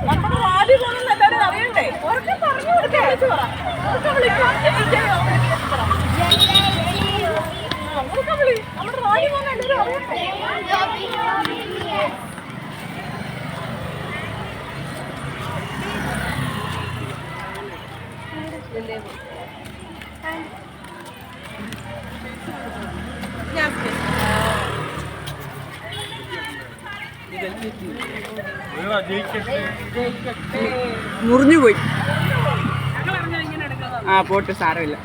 നമ്മുടെ റാലി പോകുന്ന എല്ലാവരും അറിയണ്ടേ? ഉറക്കെ പറഞ്ഞു കൊടുക്കേ, നമ്മുടെ റാലി പോകുന്ന എല്ലാവരും അറിയണ്ടേ? മുറിഞ്ഞുപോയി. ആ പോട്ട് സാരമില്ല.